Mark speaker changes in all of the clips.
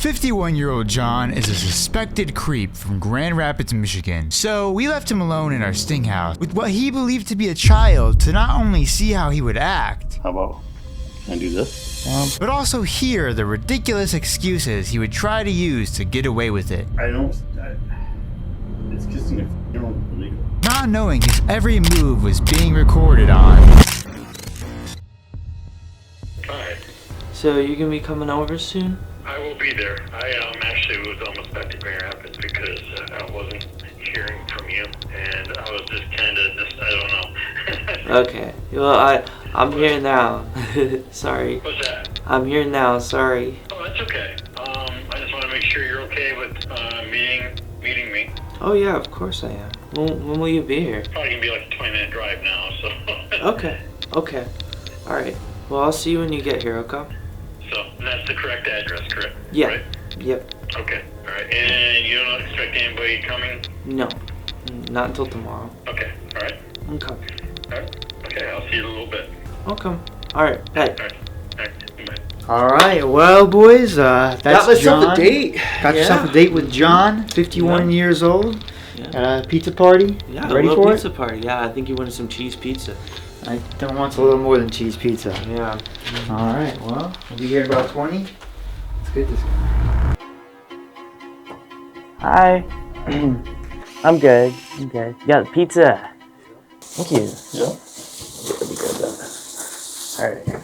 Speaker 1: 51-year-old John is a suspected creep from Grand Rapids, Michigan. So we left him alone in our sting house with what he believed to be a child to not only see how he would act,
Speaker 2: how about, can I do this?
Speaker 1: But also hear the ridiculous excuses he would try to use to get away with it.
Speaker 2: It's kissing a illegal.
Speaker 1: Not knowing his every move was being recorded on.
Speaker 3: Hi.
Speaker 4: So you're gonna be coming over soon?
Speaker 3: I will be there. I actually was almost back to Grand Rapids because I wasn't hearing from you, and I was just kind of I don't know.
Speaker 4: Okay. Well, I'm here now. Sorry.
Speaker 3: What's that?
Speaker 4: I'm here now. Sorry.
Speaker 3: Oh, that's okay. I just want to make sure you're okay with meeting me.
Speaker 4: Oh yeah, of course I am. When will you be here?
Speaker 3: Probably gonna be like a 20-minute drive now, so.
Speaker 4: Okay. Okay. All right. Well, I'll see you when you get here. Okay.
Speaker 3: So that's the correct address, correct?
Speaker 4: Yeah.
Speaker 3: Right?
Speaker 4: Yep.
Speaker 3: Okay. All right. And you don't expect anybody coming?
Speaker 4: No. Not until tomorrow.
Speaker 3: Okay. All right.
Speaker 4: Okay.
Speaker 3: All right. Okay. I'll see you in a little bit.
Speaker 4: Okay. All right. Hey.
Speaker 3: All right. All right. Bye.
Speaker 1: All right, well, boys, that's
Speaker 5: got myself
Speaker 1: John.
Speaker 5: a date.
Speaker 1: Got yourself a date with John, 51 years old,
Speaker 4: Yeah.
Speaker 1: at a pizza party.
Speaker 4: Yeah.
Speaker 1: Ready
Speaker 4: a
Speaker 1: for
Speaker 4: pizza party. Yeah. I think you wanted some cheese pizza.
Speaker 1: I don't want a little more than cheese pizza.
Speaker 4: Yeah.
Speaker 1: All right, well, we'll be here in about 20. Let's get this.
Speaker 6: Hi. I'm good. I'm good. You got pizza. Thank you.
Speaker 2: Yeah.
Speaker 6: That'll be good though. Alright.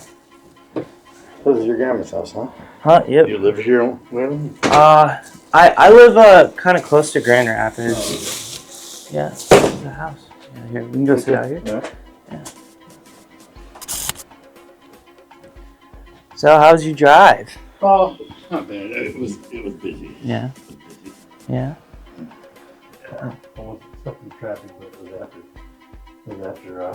Speaker 2: This is your grandma's house, huh?
Speaker 6: Huh? Yep.
Speaker 2: You live here, Wayland?
Speaker 6: I live kind of close to Grand Rapids. Yeah. The house. Yeah, here. We can go sit out here.
Speaker 2: Yeah.
Speaker 6: Yeah. So how's your drive?
Speaker 2: Oh, not bad. It was busy.
Speaker 6: Yeah.
Speaker 2: It was busy.
Speaker 6: Yeah.
Speaker 2: Yeah. Almost stuck in traffic, but it was after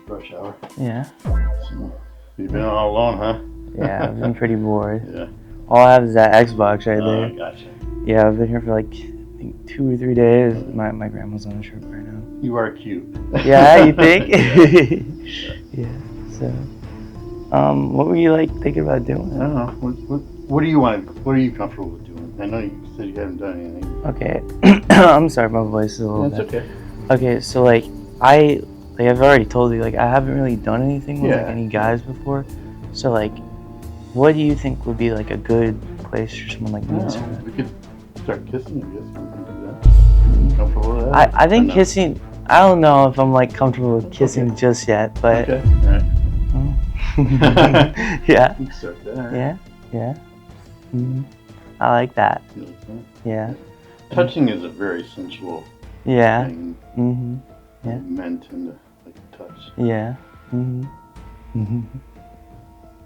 Speaker 2: rush hour.
Speaker 6: Yeah.
Speaker 2: So, you've been all alone, huh?
Speaker 6: Yeah, I've been pretty bored.
Speaker 2: Yeah.
Speaker 6: All I have is that Xbox right there.
Speaker 2: Gotcha.
Speaker 6: Yeah, I've been here for like I think 2 or 3 days. My grandma's on the trip right now.
Speaker 2: You are cute.
Speaker 6: Yeah, you think? Yeah. So, what were you like thinking about doing?
Speaker 2: I don't know. What do you want? What are you comfortable with doing? I know you said you haven't done anything.
Speaker 6: Okay. I'm sorry, my voice is a little
Speaker 2: That's
Speaker 6: bit.
Speaker 2: okay.
Speaker 6: Okay, so like I've already told you, like I haven't really done anything with like
Speaker 2: Yeah.
Speaker 6: any guys before. So like, what do you think would be like a good place for someone like me to start?
Speaker 2: We could start kissing, I guess. We can do that. You comfortable with that?
Speaker 6: I think
Speaker 2: Or no?
Speaker 6: kissing. I don't know if I'm like comfortable with kissing just yet, but
Speaker 2: Okay. All right.
Speaker 6: yeah,
Speaker 2: We can start there.
Speaker 6: yeah, yeah. I like that.
Speaker 2: You like that?
Speaker 6: Yeah,
Speaker 2: Touching is a very sensual
Speaker 6: yeah.
Speaker 2: thing.
Speaker 6: Yeah.
Speaker 2: Men tend to like to touch.
Speaker 6: Yeah.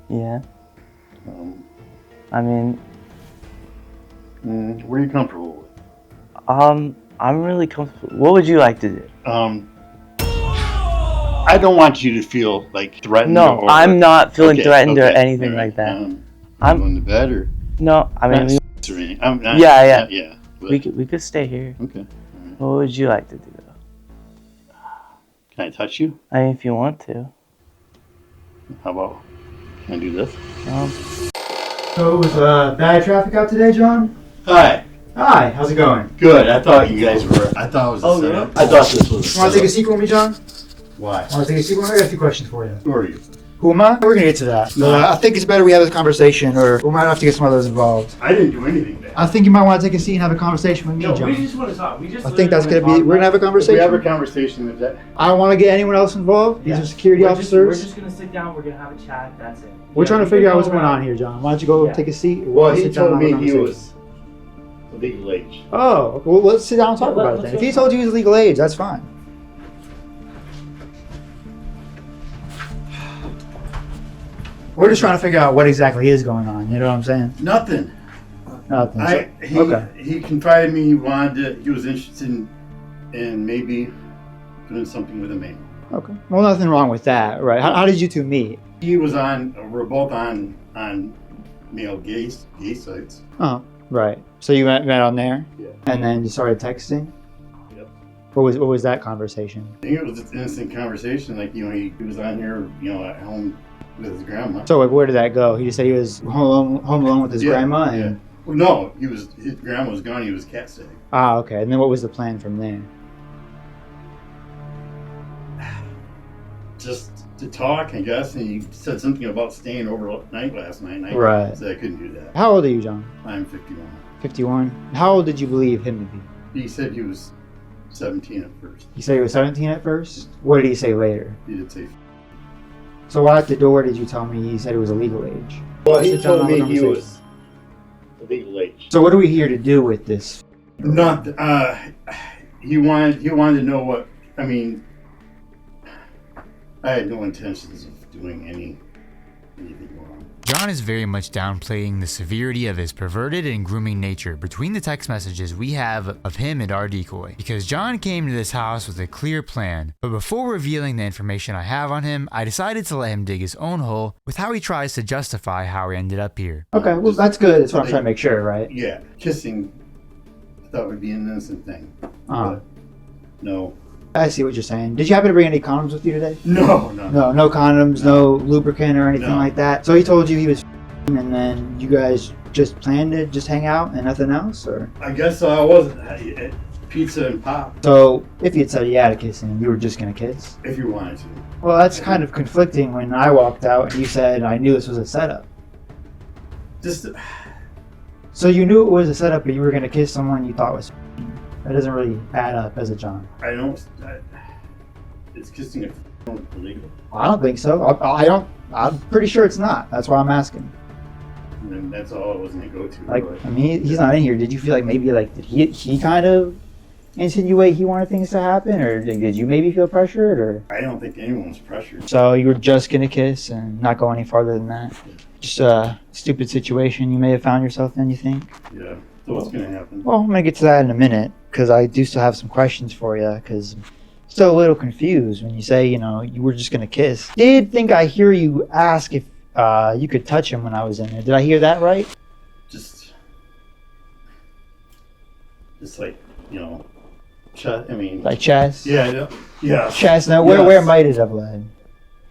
Speaker 6: Yeah. I mean,
Speaker 2: What are you comfortable with?
Speaker 6: I'm really comfortable. What would you like to do?
Speaker 2: I don't want you to feel like threatened.
Speaker 6: No,
Speaker 2: or,
Speaker 6: I'm not feeling
Speaker 2: Okay,
Speaker 6: threatened or
Speaker 2: okay,
Speaker 6: anything
Speaker 2: all right.
Speaker 6: like that.
Speaker 2: I'm going to bed or
Speaker 6: No, I mean,
Speaker 2: not or anything. I'm not,
Speaker 6: Yeah.
Speaker 2: yeah. But,
Speaker 6: we could stay here.
Speaker 2: Okay. All right.
Speaker 6: What would you like to do though?
Speaker 2: Can I touch you?
Speaker 6: I mean, if you want to.
Speaker 2: How about? Can I do this?
Speaker 1: So it was bad traffic out today, John?
Speaker 2: Hi.
Speaker 1: Hi, how's it going?
Speaker 2: Good. I thought you guys were. I thought it was a setup. I thought this was.
Speaker 1: You want to take a seat with me, John?
Speaker 2: Why?
Speaker 1: Want to take a seat with me? I got a few questions for you.
Speaker 2: Who are you?
Speaker 1: Who am I? We're going to get to that.
Speaker 2: No.
Speaker 1: I think it's better we have this conversation, or we might have to get some others involved.
Speaker 2: I didn't do anything bad.
Speaker 1: I think you might want to take a seat and have a conversation with me, John.
Speaker 5: just want to talk.
Speaker 1: I think that's going to be, we're going to have a
Speaker 2: If we
Speaker 1: conversation.
Speaker 2: have a conversation, is that?
Speaker 1: I don't want to get anyone else involved. These are security officers.
Speaker 5: We're just gonna sit down. We're gonna have a chat. That's it.
Speaker 1: We're trying to figure out what's going on here, John. Why don't you go
Speaker 5: Yeah.
Speaker 1: take a seat?
Speaker 2: Well, he
Speaker 1: sit down
Speaker 2: told
Speaker 1: and have
Speaker 2: me
Speaker 1: a
Speaker 2: he
Speaker 1: conversation.
Speaker 2: was legal age.
Speaker 1: Oh, well, let's sit down and talk
Speaker 5: Yeah,
Speaker 1: about it
Speaker 5: let's
Speaker 1: then.
Speaker 5: go
Speaker 1: If he
Speaker 5: talk.
Speaker 1: told you he was legal age, that's fine. We're just trying to figure out what exactly is going on. You know what I'm saying?
Speaker 2: Nothing.
Speaker 1: Nothing. Okay.
Speaker 2: He confided me. He was interested in maybe doing something with a man.
Speaker 1: Okay. Well, nothing wrong with that, right? How did you two meet?
Speaker 2: He was on. We're both on male gay sites.
Speaker 1: Oh, right. So you met on there,
Speaker 2: Yeah.
Speaker 1: and then you started texting.
Speaker 2: Yep.
Speaker 1: What was that conversation?
Speaker 2: I think it was an innocent conversation. Like, he was on here, at home with his grandma.
Speaker 1: So like, where did that go? He just said he was home alone with his
Speaker 2: Yeah,
Speaker 1: grandma, and
Speaker 2: Well, no, his grandma was gone. He was cat sitting.
Speaker 1: Ah, okay. And then what was the plan from there?
Speaker 2: Just to talk, I guess. And he said something about staying overnight last night. And I
Speaker 1: Right.
Speaker 2: said I couldn't do that.
Speaker 1: How old are you, John?
Speaker 2: I'm 51.
Speaker 1: 51. How old did you believe him to be?
Speaker 2: He said he was 17 at first.
Speaker 1: You said he was 17 at first? What did he say later?
Speaker 2: He did say.
Speaker 1: So why at the door did you tell me he said it was a legal age?
Speaker 2: Well, he
Speaker 1: Sit down
Speaker 2: told me
Speaker 1: and
Speaker 2: he
Speaker 1: have a
Speaker 2: was legal age.
Speaker 1: So what are we here to do with this?
Speaker 2: Not. He wanted to know what. I mean, I had no intentions of doing anything wrong.
Speaker 1: John is very much downplaying the severity of his perverted and grooming nature between the text messages we have of him and our decoy, because John came to this house with a clear plan. But before revealing the information I have on him, I decided to let him dig his own hole with how he tries to justify how he ended up here. Okay, well that's good. That's what I'm trying to make sure, right?
Speaker 2: Yeah, kissing. I thought would be an innocent thing. But no.
Speaker 1: I see what you're saying. Did you happen to bring any condoms with you today?
Speaker 2: No.
Speaker 1: No condoms, no lubricant or anything
Speaker 2: No.
Speaker 1: like that. So he told you he was and then you guys just planned to just hang out and nothing else, or?
Speaker 2: I guess I wasn't. Pizza and pop.
Speaker 1: So if you had said you had a kiss and you were just gonna kiss?
Speaker 2: If you wanted to.
Speaker 1: Well, that's kind of conflicting when I walked out and you said I knew this was a setup.
Speaker 2: Just.
Speaker 1: So you knew it was a setup, but you were gonna kiss someone you thought was. That doesn't really add up as a John.
Speaker 2: I don't. Is kissing illegal?
Speaker 1: I don't think so. I don't. I'm pretty sure it's not. That's why I'm asking.
Speaker 2: And that's all I was gonna go to.
Speaker 1: Like,
Speaker 2: but
Speaker 1: I mean, he's not in here. Did you feel like maybe like did he kind of insinuate he wanted things to happen, or did you maybe feel pressured, or?
Speaker 2: I don't think anyone was pressured.
Speaker 1: So you were just gonna kiss and not go any farther than that. Just a stupid situation you may have found yourself in. You think?
Speaker 2: Yeah. So what's gonna happen?
Speaker 1: Well, I'm gonna get to that in a minute because I do still have some questions for you. Because I'm still a little confused when you say you were just gonna kiss. Did think I hear you ask if you could touch him when I was in there. Did I hear that right?
Speaker 2: Just like chest. I mean,
Speaker 1: Like chest?
Speaker 2: Yeah. Yeah.
Speaker 1: Chest. Now, where might it have led?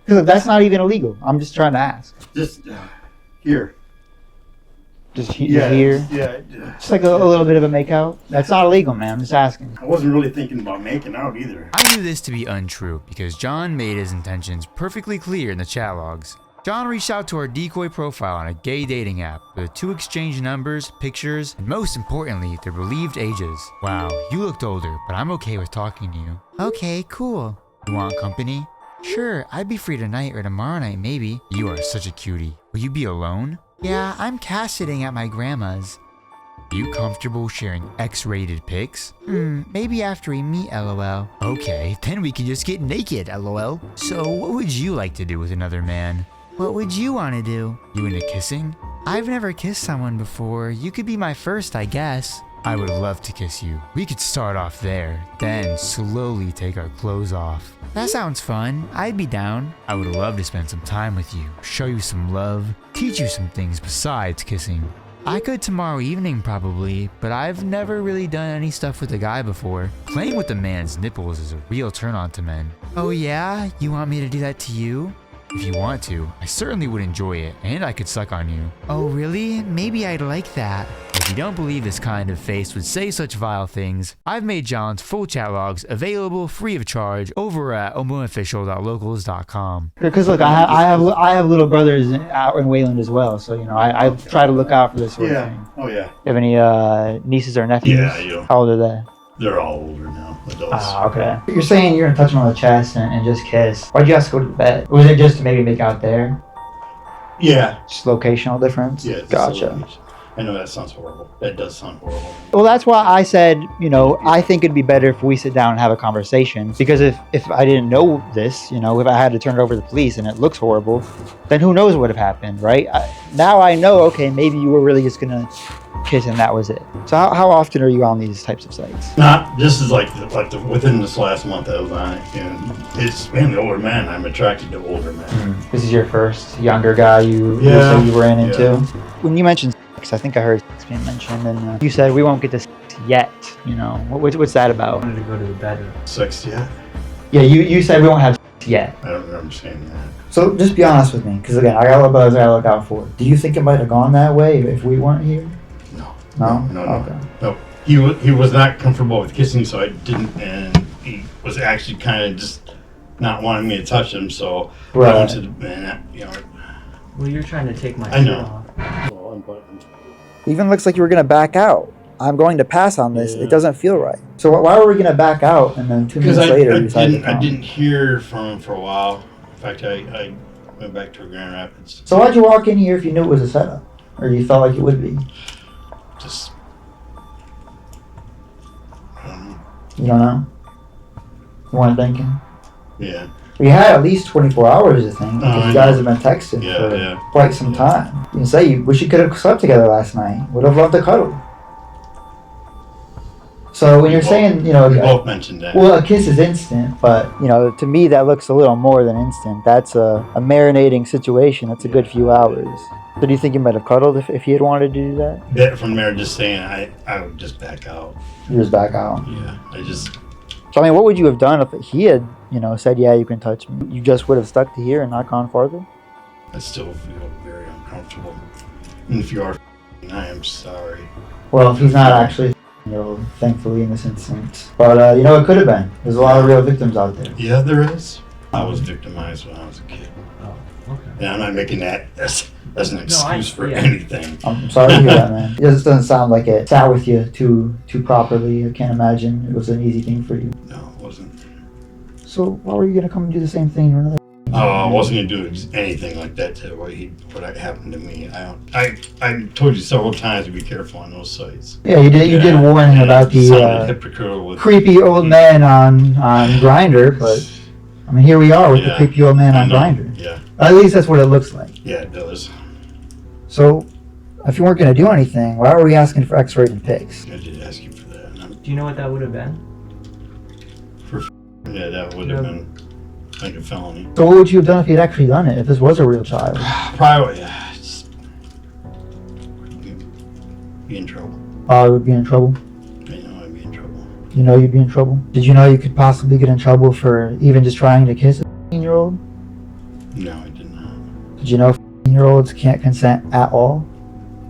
Speaker 1: Because that's not even illegal. I'm just trying to ask.
Speaker 2: Just here.
Speaker 1: Just here?
Speaker 2: Yeah.
Speaker 1: Just like a little bit of a makeout? That's not illegal, man. I'm just asking.
Speaker 2: I wasn't really thinking about making out either.
Speaker 1: I knew this to be untrue because John made his intentions perfectly clear in the chat logs. John reached out to our decoy profile on a gay dating app where the two exchanged numbers, pictures, and most importantly, their believed ages. Wow, you looked older, but I'm okay with talking to you. Okay, cool. You want company? Sure, I'd be free tonight or tomorrow night maybe. You are such a cutie. Will you be alone? Yeah, I'm cat sitting at my grandma's. Are you comfortable sharing X-rated pics? Maybe after we meet, lol. Okay, then we can just get naked, lol. So what would you like to do with another man? What would you want to do? You into kissing? I've never kissed someone before. You could be my first, I guess. I would love to kiss you. We could start off there, then slowly take our clothes off. That sounds fun. I'd be down. I would love to spend some time with you, show you some love, teach you some things besides kissing. I could tomorrow evening probably, but I've never really done any stuff with a guy before. Playing with a man's nipples is a real turn on to men. Oh yeah? You want me to do that to you? If you want to, I certainly would enjoy it, and I could suck on you. Oh really? Maybe I'd like that. If you don't believe this kind of face would say such vile things, I've made John's full chat logs available free of charge over at ommaofficial.locals.com. Because look, I have little brothers out in Wayland as well, so I try to look out for this sort of thing.
Speaker 2: Oh yeah.
Speaker 1: You have any nieces or nephews?
Speaker 2: Yeah, I do.
Speaker 1: How old are they?
Speaker 2: They're all older now, adults.
Speaker 1: Ah, okay. You're saying you're gonna touch him on the chest and just kiss. Why'd you have to go to the bed? Was it just to maybe make out there?
Speaker 2: Yeah.
Speaker 1: Just locational difference?
Speaker 2: Yeah. It's
Speaker 1: Gotcha.
Speaker 2: I know that sounds horrible. That does sound horrible.
Speaker 1: Well, that's why I said, I think it'd be better if we sit down and have a conversation. Because if I didn't know this, if I had to turn it over to the police and it looks horrible, then who knows what would have happened, right? Now I know, okay, maybe you were really just gonna kiss and that was it. So how often are you on these types of sites?
Speaker 2: Not, this is within this last month I was on it, and it's mainly older men. I'm attracted to older men.
Speaker 1: This is your first younger guy you ran into?
Speaker 2: Yeah.
Speaker 1: When you mentioned sex, I think I heard sex being mentioned, and you said we won't get to sex yet, What's that about?
Speaker 5: I wanted to go to the bedroom.
Speaker 2: Sex, yeah?
Speaker 1: Yeah, you said we won't have sex yet.
Speaker 2: I don't remember saying that.
Speaker 1: So just be honest with me, because again, I got a little brothers I gotta look out for. Do you think it might have gone that way if we weren't here?
Speaker 2: No.
Speaker 7: No.
Speaker 2: No.
Speaker 7: Okay.
Speaker 2: No. He was not comfortable with kissing, so I didn't, and he was actually kind of just not wanting me to touch him. So
Speaker 7: Right.
Speaker 2: I went to the, and
Speaker 5: Well, you're trying to take my
Speaker 2: I
Speaker 5: shirt
Speaker 2: know.
Speaker 5: off.
Speaker 2: Well, unbuttoned.
Speaker 7: Even looks like you were gonna back out. I'm going to pass on this.
Speaker 2: Yeah.
Speaker 7: It doesn't feel right. So why were we gonna back out and then 2
Speaker 2: Because
Speaker 7: minutes later you decided to
Speaker 2: I
Speaker 7: come?
Speaker 2: didn't hear from him for a while. In fact, I went back to Grand Rapids.
Speaker 7: So why'd you walk in here if you knew it was a setup, or you felt like it would be?
Speaker 2: Just
Speaker 7: You don't know. You weren't thinking.
Speaker 2: yeah.
Speaker 7: We had at least 24 hours to think because
Speaker 2: I
Speaker 7: you guys
Speaker 2: know.
Speaker 7: have been texting
Speaker 2: Yeah,
Speaker 7: for
Speaker 2: yeah.
Speaker 7: quite some time. You can say you wish you could have slept together last night. Would have loved to cuddle. So when you're saying,
Speaker 2: We
Speaker 7: yeah,
Speaker 2: both mentioned that.
Speaker 7: well, a kiss is instant, but to me that looks a little more than instant. That's a marinating situation. That's a good few hours. So do you think you might have cuddled if he had wanted to do that?
Speaker 2: That from there, just saying, I would just back out.
Speaker 7: You just back out.
Speaker 2: Yeah,
Speaker 7: So I mean, what would you have done if he had, said, "Yeah, you can touch me"? You just would have stuck to here and not gone farther.
Speaker 2: I still feel very uncomfortable. And if you are, I am sorry.
Speaker 7: Well, if he's not actually year old, thankfully in this instance. But it could have been. There's a lot of real victims out there.
Speaker 2: Yeah, there is. I was victimized when I was a kid.
Speaker 5: Oh, okay.
Speaker 2: And I'm not making that as an excuse for
Speaker 5: yeah.
Speaker 2: anything.
Speaker 7: I'm sorry to hear that, man. It just doesn't sound like it sat with you too properly. I can't imagine it was an easy thing for you.
Speaker 2: No, it wasn't.
Speaker 7: So why were you gonna come and do the same thing to another?
Speaker 2: I wasn't gonna do anything like that to what happened to me. I told you several times to be careful on those sites.
Speaker 7: Yeah, you did. You did warn him about
Speaker 2: Sounded
Speaker 7: the
Speaker 2: hypocritical with
Speaker 7: creepy old man on Grindr, but I mean, here we are with the
Speaker 2: Yeah,
Speaker 7: creepy old man
Speaker 2: I
Speaker 7: on
Speaker 2: know.
Speaker 7: Grindr.
Speaker 2: Yeah,
Speaker 7: At least that's what it looks like.
Speaker 2: yeah, it does.
Speaker 7: So, if you weren't gonna do anything, why were we asking for X-rated pics?
Speaker 2: I did ask you for that. And
Speaker 5: Do you know what that would have been?
Speaker 2: yeah, that would have been like a felony.
Speaker 7: So what would you have done if you'd actually done it? If this was a real child?
Speaker 2: Probably, yeah. Just be in trouble.
Speaker 7: I would be in trouble.
Speaker 2: I know I'd be in trouble.
Speaker 7: You know you'd be in trouble. Did you know you could possibly get in trouble for even just trying to kiss a 15-year-old?
Speaker 2: No, I did not.
Speaker 7: Did you know 15-year-olds can't consent at all?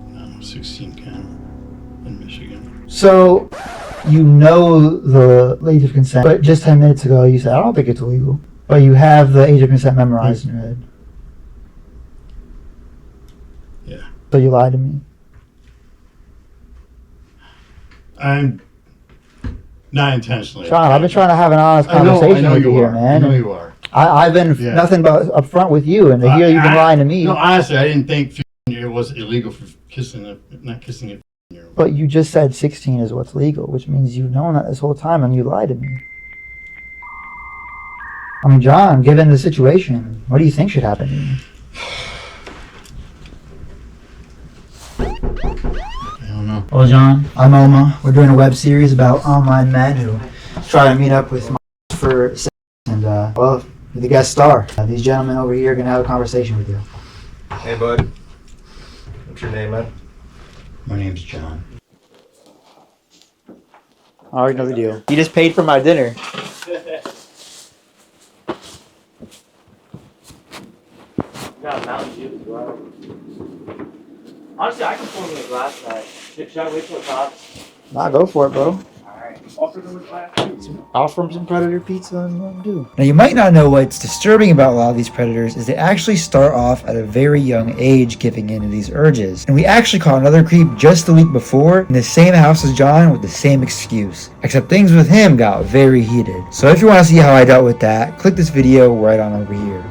Speaker 2: No, 16 can in Michigan.
Speaker 7: So, you know the age of consent, but just 10 minutes ago you said, I don't think it's illegal. But you have the age of consent memorized in your head.
Speaker 2: Yeah.
Speaker 7: So you lied to me.
Speaker 2: I'm not intentionally.
Speaker 7: Sean, I've been trying to have an honest
Speaker 2: I know
Speaker 7: conversation with
Speaker 2: you
Speaker 7: you here,
Speaker 2: are.
Speaker 7: man.
Speaker 2: I know you are.
Speaker 7: I've been
Speaker 2: Yeah.
Speaker 7: nothing but upfront with you, and to hear you've been lying to me.
Speaker 2: No, honestly, I didn't think it was illegal for not kissing a 15-year-old.
Speaker 7: But you just said 16 is what's legal, which means you've known that this whole time and you lied to me. I mean, John, given the situation, what do you think should happen to you?
Speaker 2: I don't know.
Speaker 7: Well, John, I'm Omma. We're doing a web series about online men who try to meet up with for sex. And, well, you're the guest star. These gentlemen over here are going to have a conversation with you.
Speaker 8: Hey, bud. What's your name, man?
Speaker 2: My name's John.
Speaker 7: All right, no big deal. You just paid for my dinner.
Speaker 4: Got Mountain Dew as well. Honestly, I can pour me a glass of that. Should I wait till it pops?
Speaker 7: Nah, go for it, bro.
Speaker 4: Alright.
Speaker 7: Offer them some Predator pizza and let them do. Now, you might not know what's disturbing about a lot of these predators is they actually start off at a very young age giving in to these urges. And we actually caught another creep just the week before in the same house as John with the same excuse. Except things with him got very heated. So if you want to see how I dealt with that, click this video right on over here.